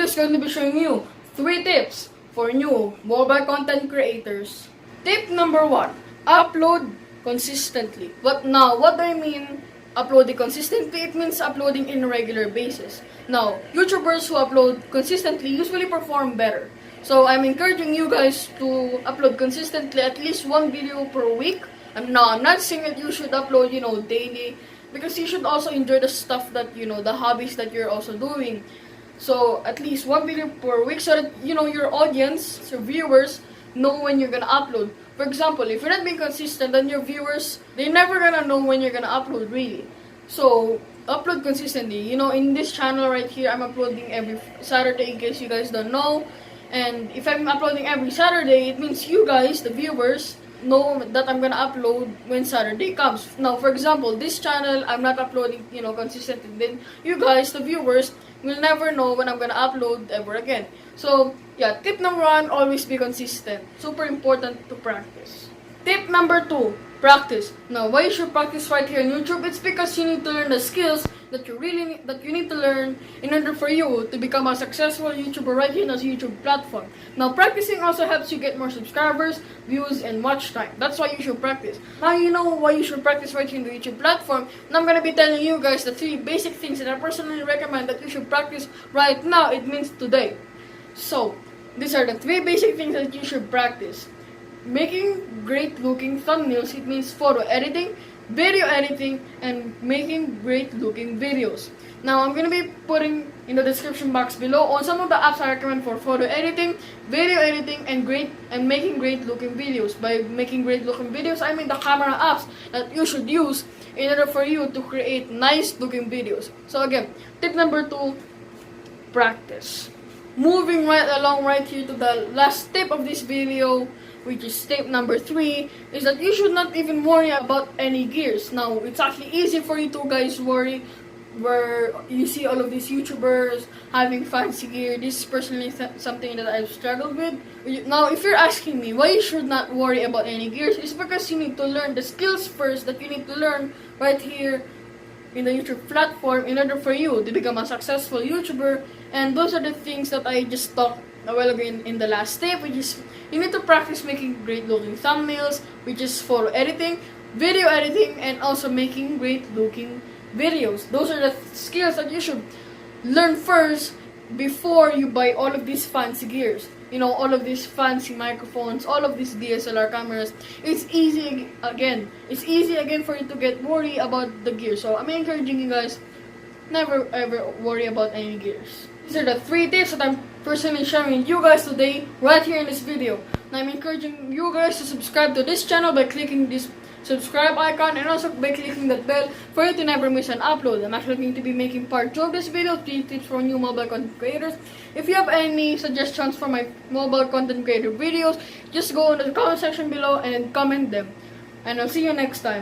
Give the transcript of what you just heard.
just going to be showing you 3 tips for new mobile content creators. Tip number 1, upload consistently. But now, what do I mean uploading consistently? It means uploading in a regular basis. Now, YouTubers who upload consistently usually perform better. So I'm encouraging you guys to upload consistently, at least 1 video per week. I'm not saying that you should upload, daily, because you should also enjoy the stuff that, the hobbies that you're also doing. So at least 1 video per week so that, your audience, your viewers, know when you're gonna upload. For example, if you're not being consistent, then your viewers, they're never gonna know when you're gonna upload, really. So, upload consistently. In this channel right here, I'm uploading every Saturday, in case you guys don't know. And if I'm uploading every Saturday, it means you guys, the viewers, know that I'm gonna upload when Saturday comes. Now, for example, this channel, I'm not uploading, consistently. Then, you guys, the viewers, will never know when I'm gonna upload ever again. So, yeah, tip number 1, always be consistent. Super important to practice. Tip number 2, practice. Now, why you should practice right here on YouTube? It's because you need to learn the skills that you need to learn in order for you to become a successful YouTuber right here on this YouTube platform. Now, practicing also helps you get more subscribers, views, and watch time. That's why you should practice. Now, you know why you should practice right here on the YouTube platform. And I'm gonna be telling you guys the 3 basic things that I personally recommend that you should practice right now. It means today. So, these are the 3 basic things that you should practice. Making great looking thumbnails, it means photo editing, video editing, and making great looking videos. Now, I'm gonna be putting in the description box below on some of the apps I recommend for photo editing, video editing, and making great looking videos. By making great looking videos, I mean the camera apps that you should use in order for you to create nice looking videos. So again, tip number 2, practice. Moving right along right here to the last tip of this video, which is tip number 3, is that you should not even worry about any gears. Now, it's actually easy for you to guys worry where you see all of these YouTubers having fancy gear. This is personally something that I've struggled with. Now, if you're asking me why you should not worry about any gears, it's because you need to learn the skills first that you need to learn right here in the YouTube platform in order for you to become a successful YouTuber. And those are the things that I just talked a while ago in the last step, which is you need to practice making great looking thumbnails, which is photo editing, video editing, and also making great looking videos. Those are the skills that you should learn first before you buy all of these fancy gears. All of these fancy microphones, all of these DSLR cameras. It's easy again for you to get worried about the gear. So I'm encouraging you guys, never ever worry about any gears. These are the 3 tips that I'm personally sharing with you guys today, right here in this video. And I'm encouraging you guys to subscribe to this channel by clicking this subscribe icon and also by clicking that bell for you to never miss an upload. I'm actually going to be making part 2 of this video, 3 tips for new mobile content creators. If you have any suggestions for my mobile content creator videos, just go in the comment section below and comment them. And I'll see you next time.